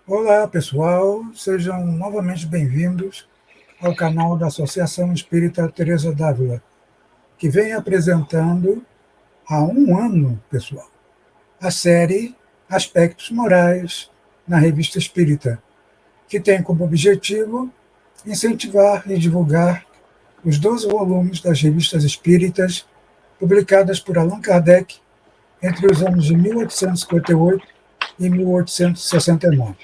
Olá, pessoal, sejam novamente bem-vindos ao canal da Associação Espírita Teresa d'Ávila, que vem apresentando há um ano, pessoal, a série Aspectos Morais na Revista Espírita, que tem como objetivo incentivar e divulgar os 12 volumes das revistas espíritas publicadas por Allan Kardec entre os anos de 1858 e 1869.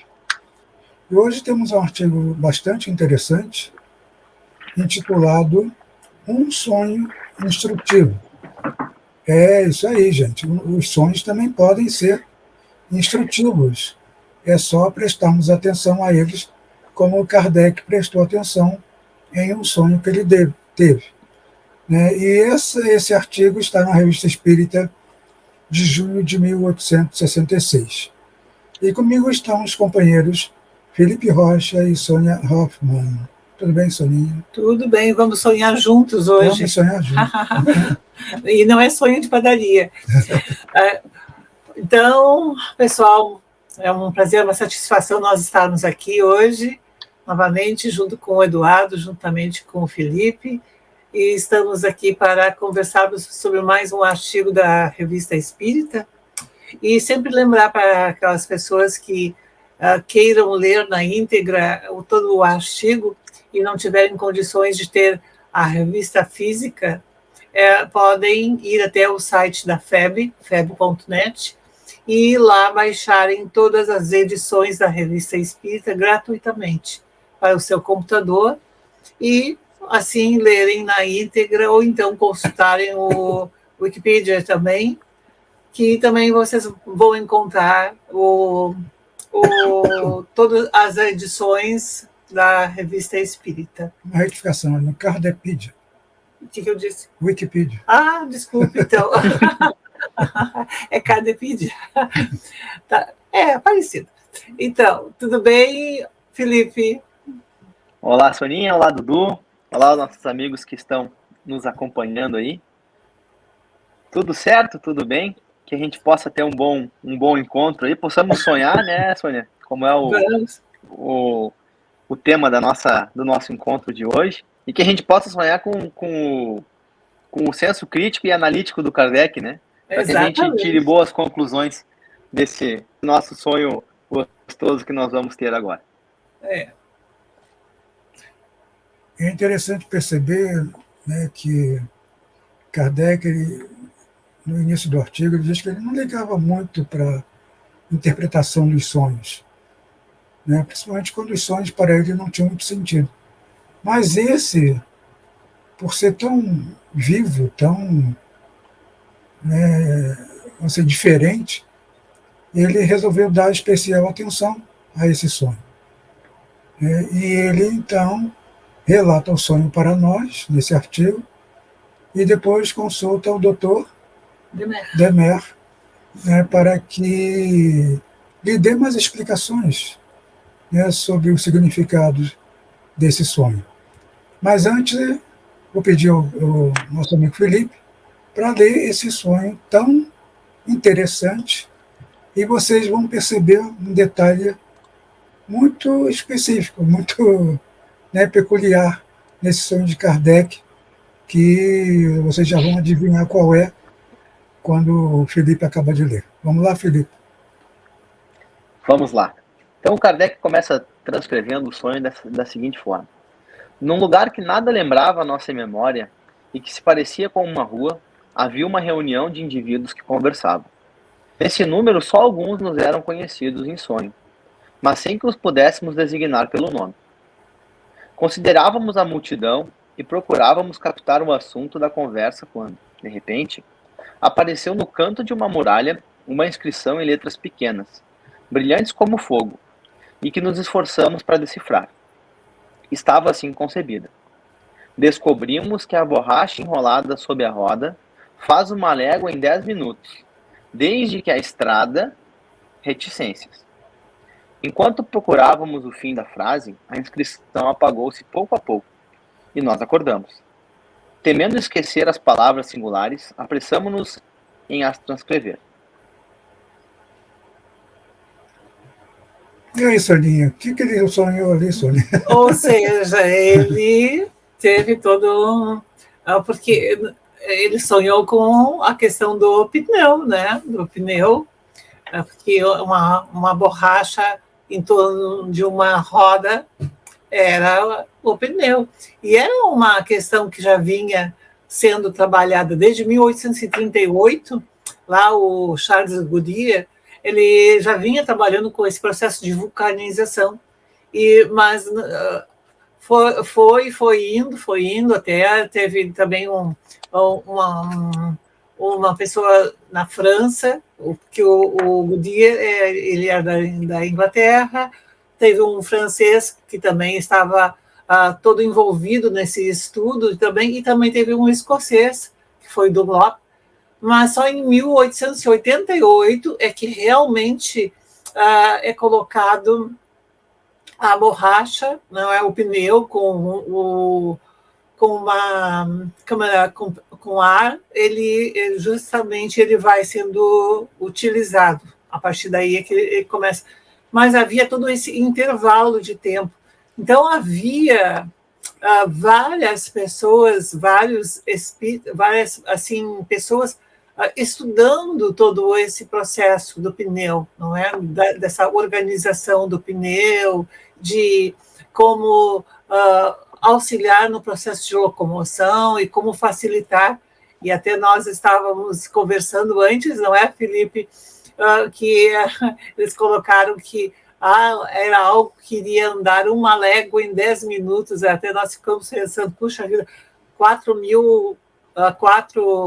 E hoje temos um artigo bastante interessante, intitulado Um Sonho Instrutivo. É isso aí, gente. Os sonhos também podem ser instrutivos. É só prestarmos atenção a eles, como o Kardec prestou atenção em um sonho que ele teve. Né? E esse artigo está na Revista Espírita de junho de 1866. E comigo estão os companheiros Felipe Rocha e Sônia Hoffmann. Tudo bem, Soninha? Tudo bem, vamos sonhar juntos hoje. Vamos sonhar juntos. E não é sonho de padaria. Então, pessoal, é um prazer, uma satisfação nós estarmos aqui hoje, novamente, junto com o Eduardo, juntamente com o Felipe, e estamos aqui para conversarmos sobre mais um artigo da Revista Espírita, e sempre lembrar para aquelas pessoas que queiram ler na íntegra todo o artigo e não tiverem condições de ter a revista física, podem ir até o site da FEB, feb.net, e lá baixarem todas as edições da Revista Espírita gratuitamente para o seu computador e assim lerem na íntegra ou então consultarem o Wikipedia também, que também vocês vão encontrar todas as edições da Revista Espírita. Uma retificação, é no Cardepedia. O que eu disse? Wikipedia. Ah, desculpe, então. É Cardepedia. Tá. É parecido. Então, tudo bem, Felipe? Olá, Soninha. Olá, Dudu. Olá, nossos amigos que estão nos acompanhando aí. Tudo certo? Tudo bem? Que a gente possa ter um bom encontro aí. Possamos sonhar, né, Sônia? Como é o tema do nosso encontro de hoje. E que a gente possa sonhar com o senso crítico e analítico do Kardec, né? Para que a gente tire boas conclusões desse nosso sonho gostoso que nós vamos ter agora. É interessante perceber, né, que Kardec, no início do artigo, ele diz que ele não ligava muito para a interpretação dos sonhos, né, principalmente quando os sonhos para ele não tinham muito sentido. Mas esse, por ser tão vivo, tão assim, diferente, ele resolveu dar especial atenção a esse sonho. E ele, então, relata o sonho para nós, nesse artigo, e depois consulta o doutor Demer, né, para que lhe dê mais explicações, né, sobre o significado desse sonho. Mas antes, vou pedir ao nosso amigo Felipe para ler esse sonho tão interessante, e vocês vão perceber um detalhe muito específico, muito, né, peculiar nesse sonho de Kardec, que vocês já vão adivinhar qual é quando o Felipe acaba de ler. Vamos lá, Felipe? Vamos lá. Então o Kardec começa transcrevendo o sonho da seguinte forma. Num lugar que nada lembrava a nossa memória e que se parecia com uma rua, havia uma reunião de indivíduos que conversavam. Nesse número, só alguns nos eram conhecidos em sonho, mas sem que os pudéssemos designar pelo nome. Considerávamos a multidão e procurávamos captar o assunto da conversa quando, de repente, apareceu no canto de uma muralha uma inscrição em letras pequenas, brilhantes como fogo, e que nos esforçamos para decifrar. Estava assim concebida. Descobrimos que a borracha enrolada sob a roda faz uma légua em 10 minutos, desde que a estrada, reticências. Enquanto procurávamos o fim da frase, a inscrição apagou-se pouco a pouco, e nós acordamos. temendo esquecer as palavras singulares, apressamo-nos em as transcrever. E aí, Soninha, o que ele sonhou ali, Soninha? Ou seja, ele teve todo porque ele sonhou com a questão do pneu, né? Do pneu, porque uma borracha em torno de uma roda era o pneu. E era uma questão que já vinha sendo trabalhada desde 1838. Lá o Charles Goodyear, ele já vinha trabalhando com esse processo de vulcanização. Mas foi indo até teve também uma pessoa na França, que o Goodyear ele era da Inglaterra, teve um francês que também estava todo envolvido nesse estudo e também teve um escocês, que foi Dunlop, mas só em 1888 é que realmente é colocado a borracha, não é o pneu com uma câmara com ar, ele justamente ele vai sendo utilizado. A partir daí é que ele começa. Mas havia todo esse intervalo de tempo. Então havia várias pessoas, várias assim pessoas estudando todo esse processo do pneu, não é? Dessa organização do pneu, de como auxiliar no processo de locomoção e como facilitar. E até nós estávamos conversando antes, não é, Felipe, que eles colocaram que era algo que iria andar uma légua em 10 minutos, até nós ficamos pensando, puxa vida, 4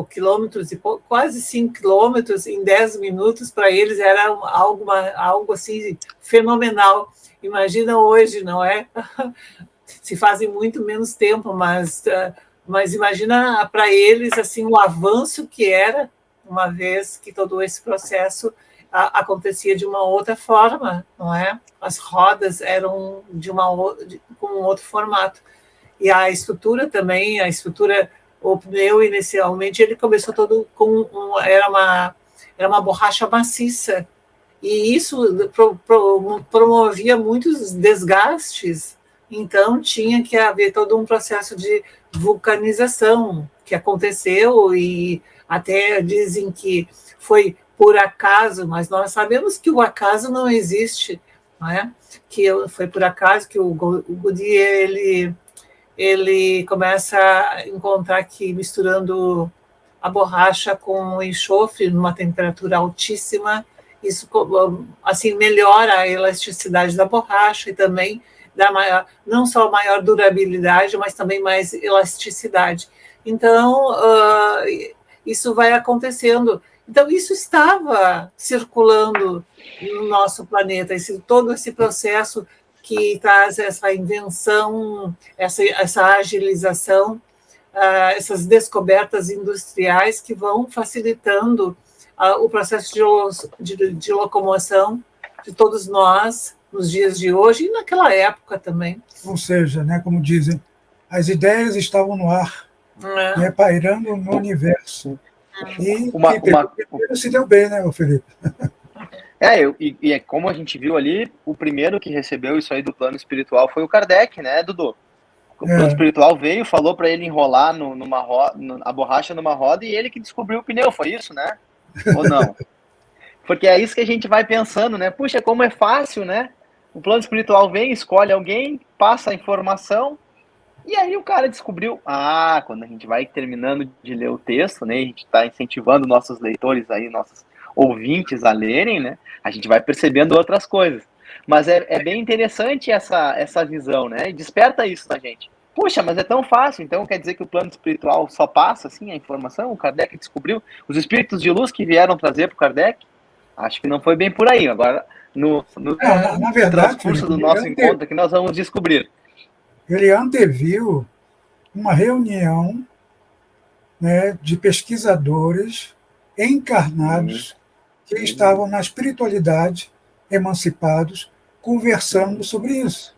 quilômetros e quase 5 quilômetros em 10 minutos, para eles era algo assim fenomenal. Imagina hoje, não é? Se fazem muito menos tempo, mas imagina para eles assim o avanço que era, uma vez que todo esse processo acontecia de uma outra forma, não é? As rodas eram com um outro formato. E a estrutura também, o pneu inicialmente ele começou todo era uma borracha maciça, e isso promovia muitos desgastes. Então tinha que haver todo um processo de vulcanização que aconteceu, e até dizem que foi por acaso, mas nós sabemos que o acaso não existe, não é? Que foi por acaso que o Goodyear ele começa a encontrar que misturando a borracha com o enxofre numa temperatura altíssima, isso assim melhora a elasticidade da borracha e também dá não só maior durabilidade, mas também mais elasticidade. Então, isso vai acontecendo. Então, isso estava circulando no nosso planeta, todo esse processo que traz essa invenção, essa agilização, essas descobertas industriais que vão facilitando o processo de locomoção de todos nós nos dias de hoje e naquela época também. Ou seja, né, como dizem, as ideias estavam no ar, né, pairando no universo. E primeiro se deu bem, né, Felipe? E como a gente viu ali, o primeiro que recebeu isso aí do plano espiritual foi o Kardec, né, Dudu? O plano espiritual veio, falou para ele enrolar a borracha numa roda, e ele que descobriu o pneu, foi isso, né? Ou não? Porque é isso que a gente vai pensando, né? Puxa, como é fácil, né? O plano espiritual vem, escolhe alguém, passa a informação, e aí o cara descobriu. Quando a gente vai terminando de ler o texto, né? A gente está incentivando nossos leitores aí, nossos ouvintes a lerem, né? A gente vai percebendo outras coisas. Mas é bem interessante essa visão, né? E desperta isso na gente. Puxa, mas é tão fácil, então quer dizer que o plano espiritual só passa assim a informação? O Kardec descobriu? Os espíritos de luz que vieram trazer para o Kardec? Acho que não foi bem por aí. Agora, no na verdade, transcurso do nosso encontro que nós vamos descobrir. Ele anteviu uma reunião, né, de pesquisadores encarnados que estavam na espiritualidade, emancipados, conversando sobre isso.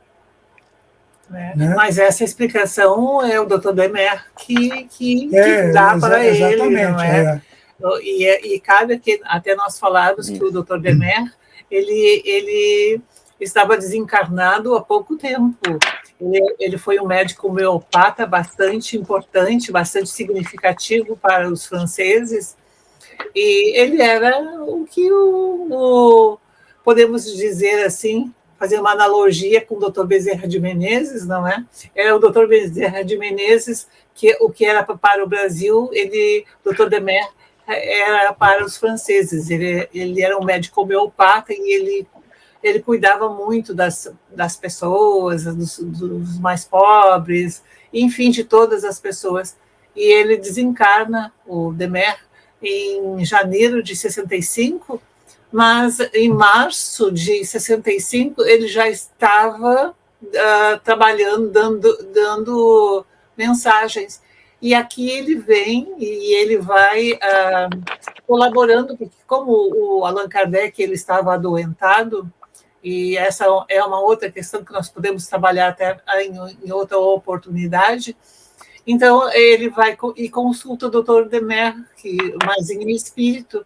Né? Mas essa explicação é o Dr. Demer que dá para ele, não é? E cabe aqui até nós falarmos que o Dr. Demer ele estava desencarnado há pouco tempo. Ele foi um médico homeopata bastante importante, bastante significativo para os franceses, e ele era o que podemos dizer assim, fazer uma analogia com o Dr. Bezerra de Menezes, não é? Era o Dr. Bezerra de Menezes, que o que era para o Brasil, o Dr. Demer era para os franceses. Ele era um médico homeopata e ele cuidava muito das pessoas, dos mais pobres, enfim, de todas as pessoas. E ele desencarna, o Demer, em janeiro de 65, mas em março de 65 ele já estava trabalhando, dando mensagens. E aqui ele vem e ele vai colaborando, porque como o Allan Kardec ele estava adoentado, e essa é uma outra questão que nós podemos trabalhar até em outra oportunidade. Então, ele vai e consulta o Dr. Demer, mas em espírito,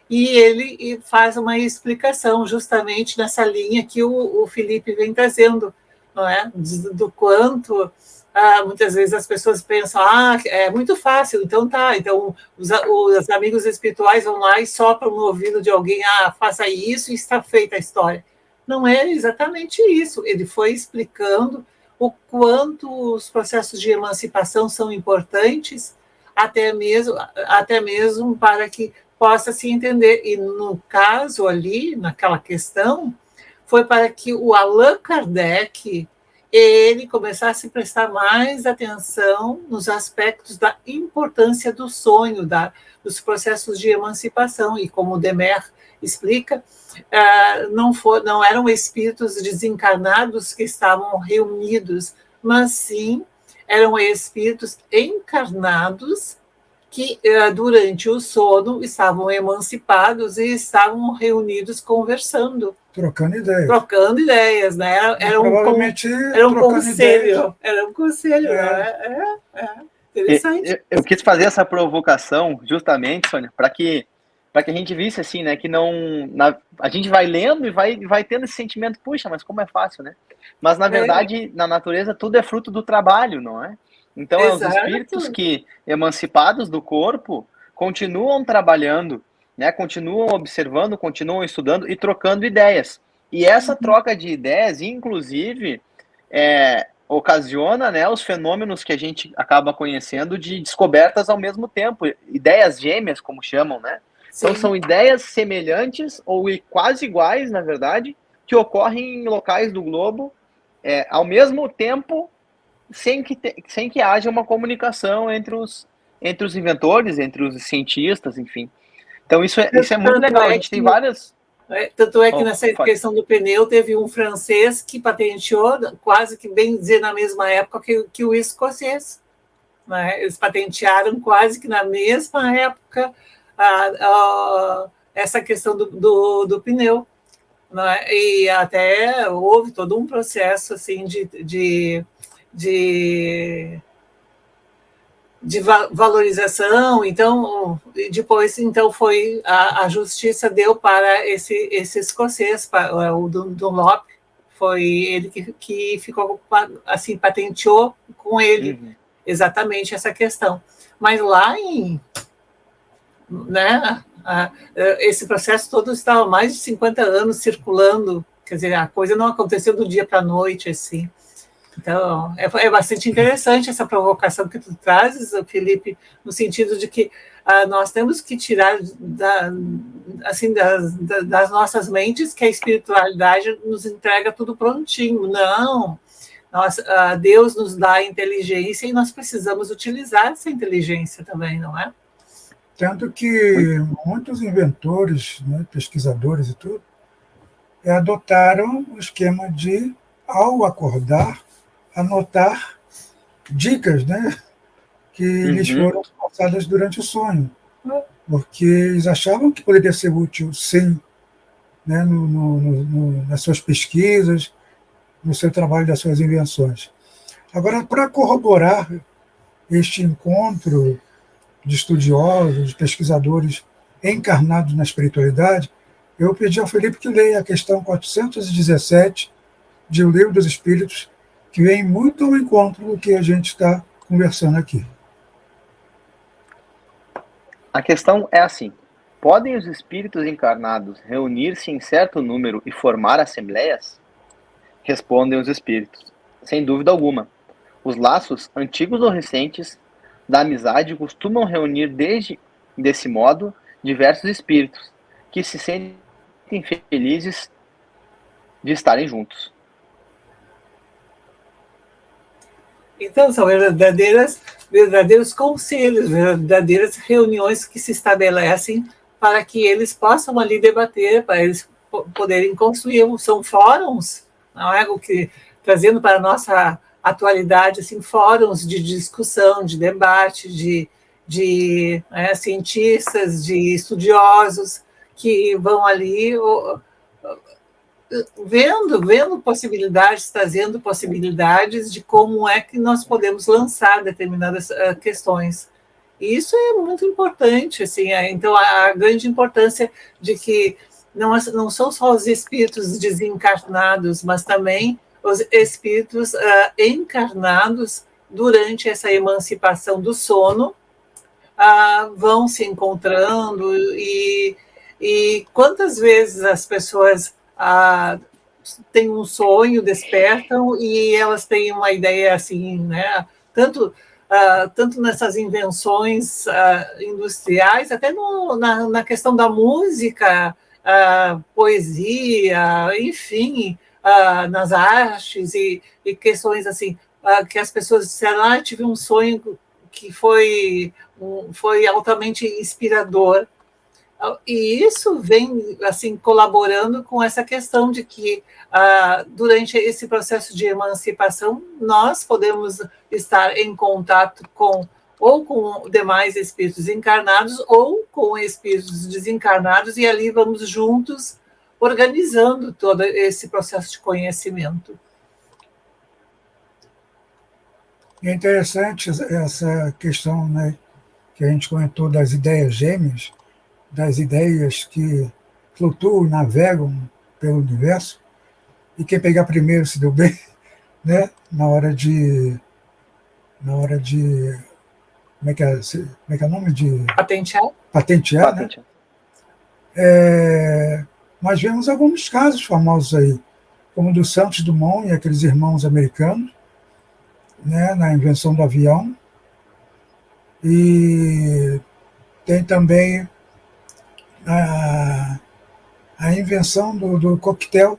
e ele faz uma explicação justamente nessa linha que o Felipe vem trazendo, não é? Do quanto muitas vezes as pessoas pensam, é muito fácil, então tá, então os amigos espirituais vão lá e sopram no ouvido de alguém, faça isso e está feita a história. Não é exatamente isso. Ele foi explicando o quanto os processos de emancipação são importantes, até mesmo para que possa se entender. E no caso ali, naquela questão, foi para que o Allan Kardec ele começasse a prestar mais atenção nos aspectos da importância do sonho, dos processos de emancipação. E como o Demer explica, não eram espíritos desencarnados que estavam reunidos, mas sim eram espíritos encarnados que, durante o sono, estavam emancipados e estavam reunidos conversando. Trocando ideias. Trocando ideias, né? Era um conselho. Era um conselho, interessante. Eu quis fazer essa provocação justamente, Sônia, para que a gente visse assim, né, que a gente vai lendo e vai tendo esse sentimento, puxa, mas como é fácil, né? Mas na verdade, na natureza, tudo é fruto do trabalho, não é? Então, os espíritos que, emancipados do corpo, continuam trabalhando, né? Continuam observando, continuam estudando e trocando ideias. E essa troca de ideias, inclusive, ocasiona, né, os fenômenos que a gente acaba conhecendo de descobertas ao mesmo tempo, ideias gêmeas, como chamam, né? Sim. Então, são ideias semelhantes ou quase iguais, na verdade, que ocorrem em locais do globo ao mesmo tempo, sem que haja uma comunicação entre os inventores, entre os cientistas, enfim. Então, isso é muito legal. A gente tem várias... Tanto é que nessa questão do pneu, teve um francês que patenteou, quase que bem dizer na mesma época que o escocês. Né? Eles patentearam quase que na mesma época essa questão do pneu. Né? E até houve todo um processo assim, de valorização. Então, depois foi a justiça deu para esse escocês, o Dunlop, foi ele que ficou assim, patenteou com ele exatamente essa questão. Mas lá esse processo todo estava há mais de 50 anos circulando, quer dizer, a coisa não aconteceu do dia para a noite, assim. Então, é bastante interessante essa provocação que tu trazes, Felipe, no sentido de que nós temos que tirar das nossas mentes que a espiritualidade nos entrega tudo prontinho. Não, Deus nos dá a inteligência e nós precisamos utilizar essa inteligência também, não é? Tanto que muitos inventores, né, pesquisadores e tudo, adotaram o esquema de, ao acordar, anotar dicas, né, que lhes foram passadas durante o sonho, porque eles achavam que poderia ser útil, sim, né, nas suas pesquisas, no seu trabalho, das suas invenções. Agora, para corroborar este encontro de estudiosos, de pesquisadores encarnados na espiritualidade, eu pedi ao Felipe que leia a questão 417 de O Livro dos Espíritos, que vem muito ao encontro do que a gente está conversando aqui. A questão é assim: podem os espíritos encarnados reunir-se em certo número e formar assembleias? Respondem os espíritos: sem dúvida alguma. Os laços, antigos ou recentes, da amizade costumam reunir desse modo diversos espíritos que se sentem felizes de estarem juntos. Então, são verdadeiros conselhos, verdadeiras reuniões que se estabelecem para que eles possam ali debater, para eles poderem construir. São fóruns, não é? O que, trazendo para a nossa atualidade, assim, fóruns de discussão, de debate, de cientistas, de estudiosos que vão ali vendo possibilidades, trazendo possibilidades de como é que nós podemos lançar determinadas questões. E isso é muito importante, assim, então a grande importância de que não são só os espíritos desencarnados, mas também os espíritos encarnados durante essa emancipação do sono vão se encontrando e quantas vezes as pessoas têm um sonho, despertam e elas têm uma ideia assim, né? Tanto nessas invenções industriais, até na questão da música, poesia, enfim, nas artes e questões assim, que as pessoas disseram, tive um sonho que foi altamente inspirador. E isso vem assim colaborando com essa questão de que durante esse processo de emancipação nós podemos estar em contato com demais espíritos encarnados ou com espíritos desencarnados e ali vamos juntos organizando todo esse processo de conhecimento. É interessante essa questão, né, que a gente comentou das ideias gêmeas, das ideias que flutuam, navegam pelo universo, e quem pegar primeiro se deu bem, né? Na hora de como é que é o nome de patentear, né? Nós vemos alguns casos famosos aí, como o do Santos Dumont e aqueles irmãos americanos, né, na invenção do avião, e tem também a invenção do coquetel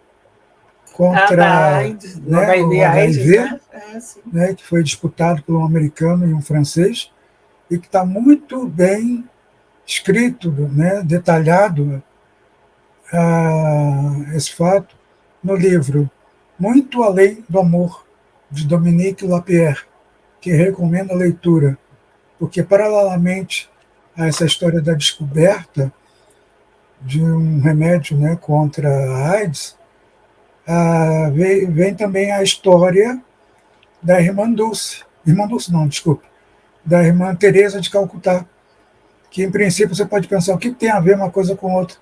contra o HIV, né, que foi disputado por um americano e um francês, e que está muito bem escrito, né, detalhado esse fato no livro Muito Além do Amor, de Dominique Lapierre, que recomendo a leitura, porque, paralelamente a essa história da descoberta de um remédio, né, contra a AIDS, vem também a história da irmã Dulce, da irmã Teresa de Calcutá, que, em princípio, você pode pensar o que tem a ver uma coisa com outra,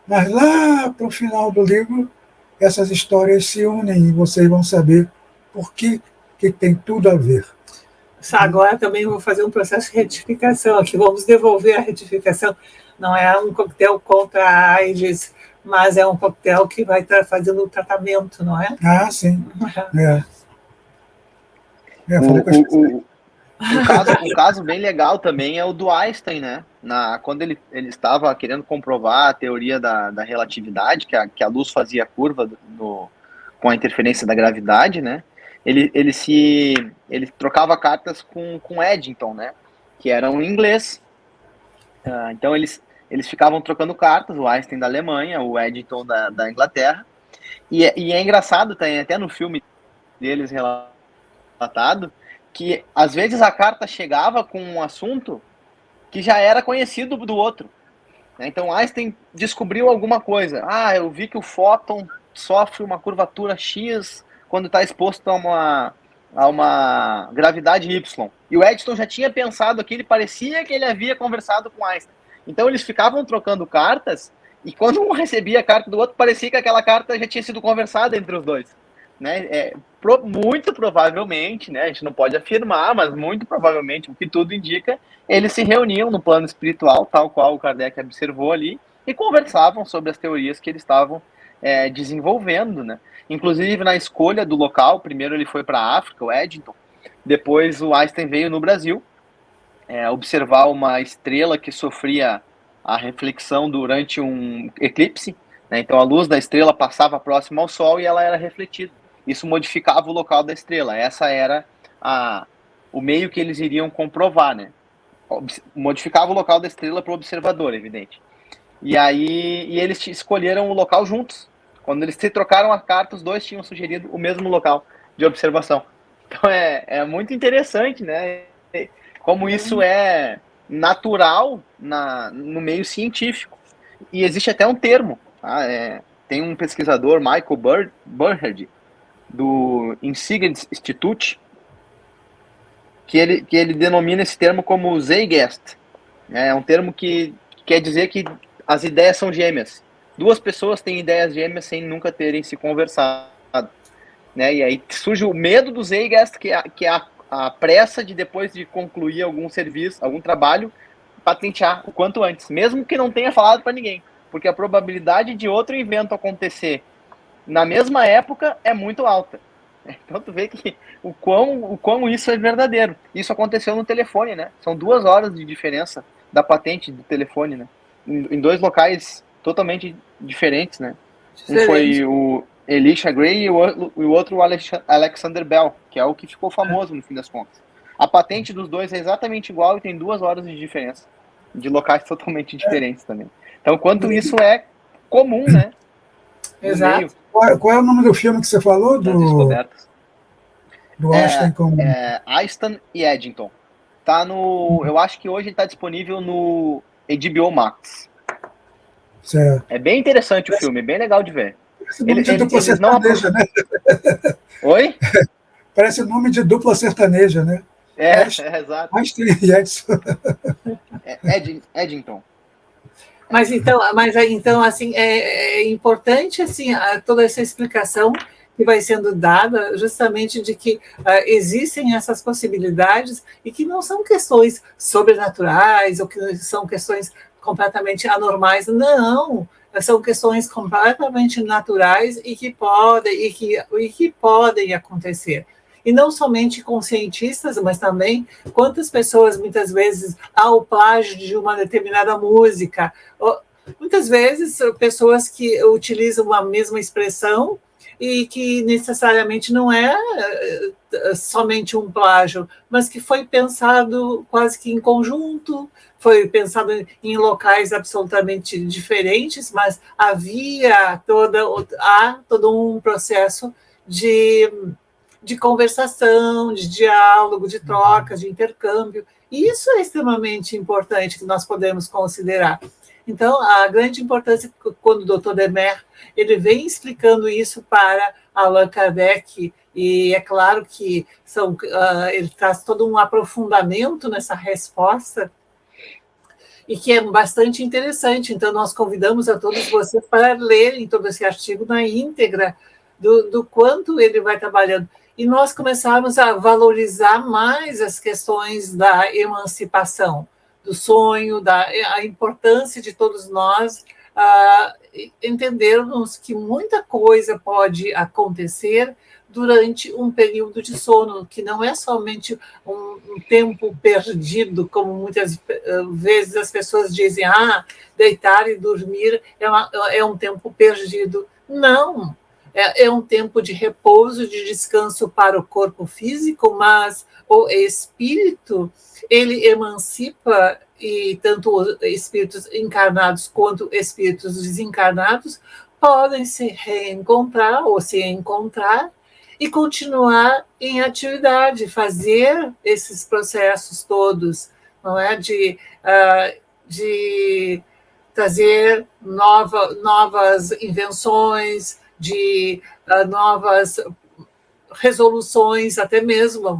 mas lá para o final do livro, essas histórias se unem e vocês vão saber por que tem tudo a ver. Agora também vou fazer um processo de retificação aqui, vamos devolver a retificação. Não é um coquetel contra a AIDS, mas é um coquetel que vai estar fazendo o tratamento, não é? Sim. Um caso bem legal também é o do Einstein, né? Quando ele estava querendo comprovar a teoria da relatividade, que a luz fazia curva com a interferência da gravidade, né? Ele trocava cartas com Eddington, né? Que era um inglês. Então eles ficavam trocando cartas, o Einstein da Alemanha, o Eddington da Inglaterra. E é engraçado, tem até no filme deles relatado, que às vezes a carta chegava com um assunto que já era conhecido do outro. Então Einstein descobriu alguma coisa. Eu vi que o fóton sofre uma curvatura X quando está exposto a a uma gravidade Y. E o Eddington já tinha pensado aquilo, parecia que ele havia conversado com Einstein. Então eles ficavam trocando cartas, e quando um recebia a carta do outro, parecia que aquela carta já tinha sido conversada entre os dois. Né? Muito provavelmente, né, a gente não pode afirmar, mas muito provavelmente, o que tudo indica, eles se reuniam no plano espiritual, tal qual o Kardec observou ali, e conversavam sobre as teorias que eles estavam desenvolvendo, né? Inclusive na escolha do local, primeiro ele foi para a África, o Eddington, depois o Einstein veio no Brasil observar uma estrela que sofria a reflexão durante um eclipse, né? Então a luz da estrela passava próximo ao Sol e ela era refletida. Isso modificava o local da estrela. Essa era o meio que eles iriam comprovar, né? Modificava o local da estrela para o observador, evidente. E aí eles escolheram o local juntos. Quando eles se trocaram a carta, os dois tinham sugerido o mesmo local de observação. Então é muito interessante, né? Como isso é natural no meio científico. E existe até um termo. Tá? Tem um pesquisador, Michael Burhard, do Insignis Institute, que ele denomina esse termo como Zeitgeist. É um termo que quer dizer que as ideias são gêmeas. Duas pessoas têm ideias gêmeas sem nunca terem se conversado. Né? E aí surge o medo do Zeitgeist, que é a pressa de, depois de concluir algum serviço, algum trabalho, patentear o quanto antes, mesmo que não tenha falado para ninguém. Porque a probabilidade de outro evento acontecer na mesma época é muito alta. Então tu vê que o quão isso é verdadeiro. Isso aconteceu no telefone, né? São 2 horas de diferença da patente do telefone, né? Em 2 locais totalmente diferentes, né? Um foi o Elisha Gray e o outro o Alexander Bell, que é o que ficou famoso no fim das contas. A patente dos dois é exatamente igual e tem 2 horas de diferença, de locais totalmente diferentes também. Então, quanto isso é comum, né? Exato. Qual é o nome do filme que você falou? Das descobertas. Do Einstein com... Einstein e Eddington. Tá eu acho que hoje está disponível no HBO Max. Certo. É bem interessante o filme, é bem legal de ver. Parece nome de dupla sertaneja, né? Oi? Parece nome de dupla sertaneja, né? Exato. Einstein e Edson. Eddington. Mas então assim, é importante assim, toda essa explicação que vai sendo dada justamente de que existem essas possibilidades e que não são questões sobrenaturais ou que são questões completamente anormais, não, são questões completamente naturais e que podem acontecer. E não somente com cientistas, mas também quantas pessoas, muitas vezes, ao plágio de uma determinada música, muitas vezes pessoas que utilizam a mesma expressão e que necessariamente não é somente um plágio, mas que foi pensado quase que em conjunto, foi pensado em locais absolutamente diferentes, mas há todo um processo de conversação, de diálogo, de troca, de intercâmbio. E isso é extremamente importante que nós podemos considerar. Então, a grande importância, quando o Dr. Demer ele vem explicando isso para Allan Kardec, e é claro que ele traz todo um aprofundamento nessa resposta, e que é bastante interessante. Então, nós convidamos a todos vocês para lerem todo esse artigo na íntegra, do quanto ele vai trabalhando. E nós começarmos a valorizar mais as questões da emancipação, do sonho, a importância de todos nós entendermos que muita coisa pode acontecer durante um período de sono, que não é somente um tempo perdido, como muitas vezes as pessoas dizem, deitar e dormir é um tempo perdido. Não, é um tempo de repouso, de descanso para o corpo físico, mas o espírito, ele emancipa, e tanto espíritos encarnados quanto espíritos desencarnados podem se reencontrar ou se encontrar e continuar em atividade, fazer esses processos todos, não é? De trazer novas invenções, de novas resoluções, até mesmo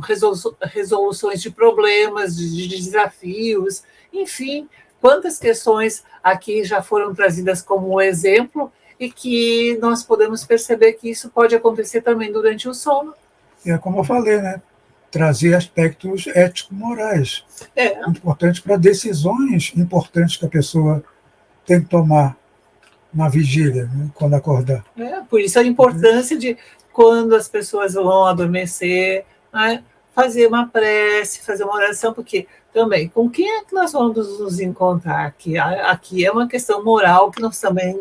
resoluções de problemas, de desafios, enfim, quantas questões aqui já foram trazidas como exemplo e que nós podemos perceber que isso pode acontecer também durante o sono. E é como eu falei, né? Trazer aspectos ético-morais, muito importantes para decisões importantes que a pessoa tem que tomar na vigília, né, quando acordar. Por isso a importância de, quando as pessoas vão adormecer, né, fazer uma prece, fazer uma oração, porque também, com quem é que nós vamos nos encontrar aqui? Aqui é uma questão moral que nós também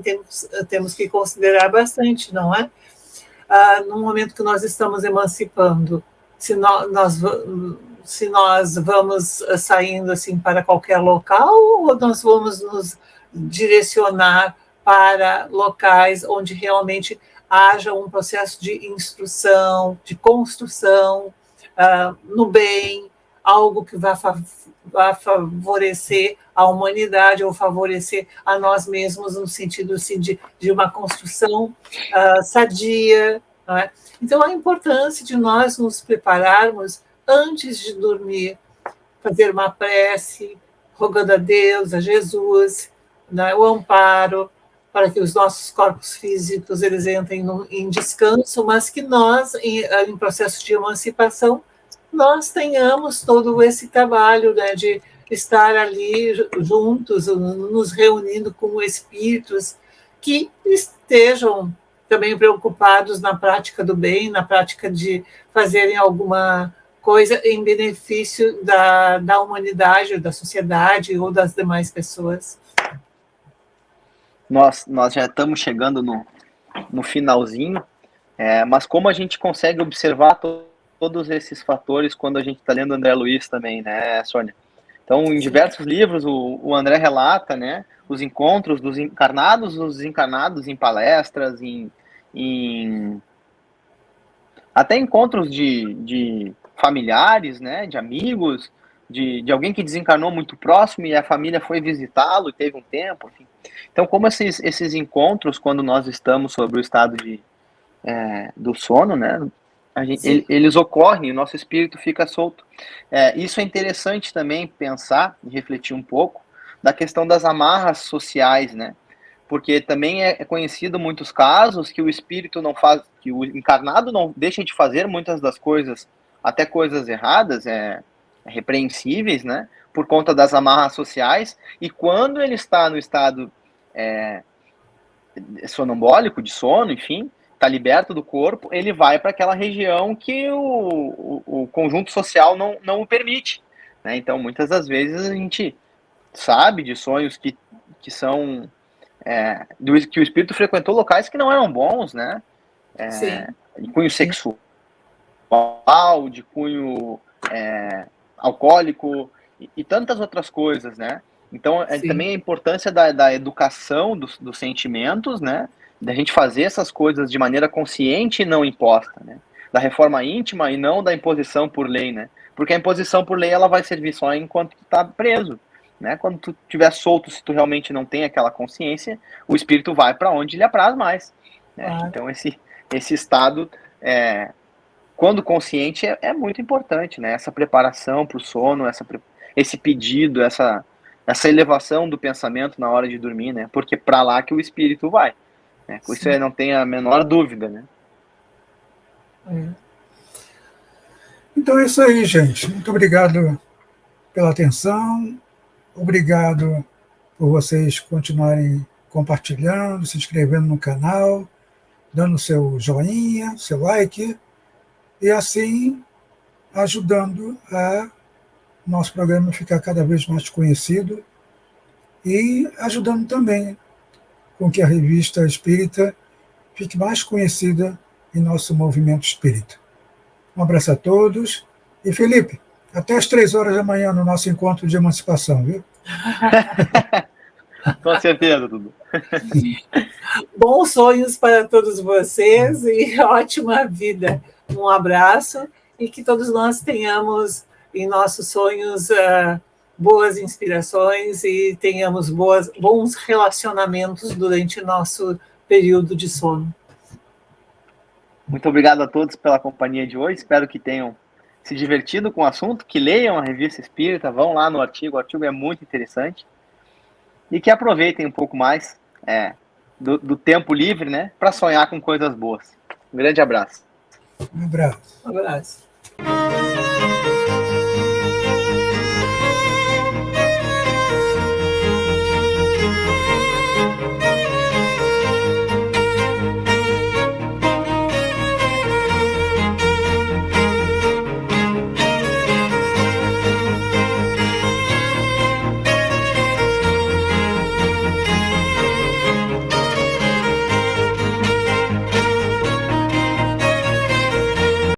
temos que considerar bastante, não é? No momento que nós estamos emancipando, se nós vamos saindo assim para qualquer local, ou nós vamos nos direcionar para locais onde realmente haja um processo de instrução, de construção no bem, algo que vá favorecer a humanidade ou favorecer a nós mesmos no sentido assim, de uma construção sadia. Não é? Então, a importância de nós nos prepararmos antes de dormir, fazer uma prece, rogando a Deus, a Jesus, né, o amparo, para que os nossos corpos físicos eles entrem em descanso, mas que nós, em processo de emancipação, nós tenhamos todo esse trabalho, né, de estar ali juntos, nos reunindo com espíritos que estejam também preocupados na prática do bem, na prática de fazerem alguma coisa em benefício da humanidade, da sociedade ou das demais pessoas. Nós já estamos chegando no finalzinho, mas como a gente consegue observar todos esses fatores quando a gente está lendo André Luiz também, né, Sônia? Então, em diversos livros, o André relata, né, os encontros dos encarnados, os desencarnados em palestras, até encontros de familiares, né, de amigos, de alguém que desencarnou muito próximo e a família foi visitá-lo e teve um tempo, enfim. Então, como esses encontros, quando nós estamos sobre o estado do sono, né, eles ocorrem, o nosso espírito fica solto. Isso é interessante também pensar e refletir um pouco da questão das amarras sociais, né, porque também é conhecido muitos casos que o espírito não faz, que o encarnado não deixa de fazer muitas das coisas, até coisas erradas, repreensíveis, né, por conta das amarras sociais, e quando ele está no estado sonambólico, de sono, enfim, está liberto do corpo, ele vai para aquela região que o conjunto social não o permite, né? Então, muitas das vezes a gente sabe de sonhos que são que o espírito frequentou locais que não eram bons, né? De cunho sexual, de cunho alcoólico e tantas outras coisas, né? Então, também a importância da educação dos sentimentos, né? Da gente fazer essas coisas de maneira consciente e não imposta, né? Da reforma íntima e não da imposição por lei, né? Porque a imposição por lei, ela vai servir só enquanto tu tá preso, né? Quando tu estiver solto, se tu realmente não tem aquela consciência, o espírito vai para onde lhe apraz mais, né? Claro. Então, esse estado, quando consciente, é muito importante, né? Essa preparação para o sono, esse pedido, essa elevação do pensamento na hora de dormir, né? Porque para lá que o espírito vai. Né? Isso não tem a menor dúvida, né? Então é isso aí, gente. Muito obrigado pela atenção. Obrigado por vocês continuarem compartilhando, se inscrevendo no canal, dando seu joinha, seu like, e assim ajudando a nosso programa ficar cada vez mais conhecido e ajudando também com que a revista Espírita fique mais conhecida em nosso movimento espírita. Um abraço a todos. E, Felipe, até às 3 horas da manhã no nosso encontro de emancipação, viu? Com certeza, Dudu. Bons sonhos para todos vocês e ótima vida. Um abraço e que todos nós tenhamos em nossos sonhos boas inspirações e tenhamos bons relacionamentos durante o nosso período de sono. Muito obrigado a todos pela companhia de hoje. Espero que tenham se divertido com o assunto, que leiam a Revista Espírita, vão lá no artigo. O artigo é muito interessante. E que aproveitem um pouco mais do tempo livre, né, para sonhar com coisas boas. Um grande abraço. Um abraço. Um abraço.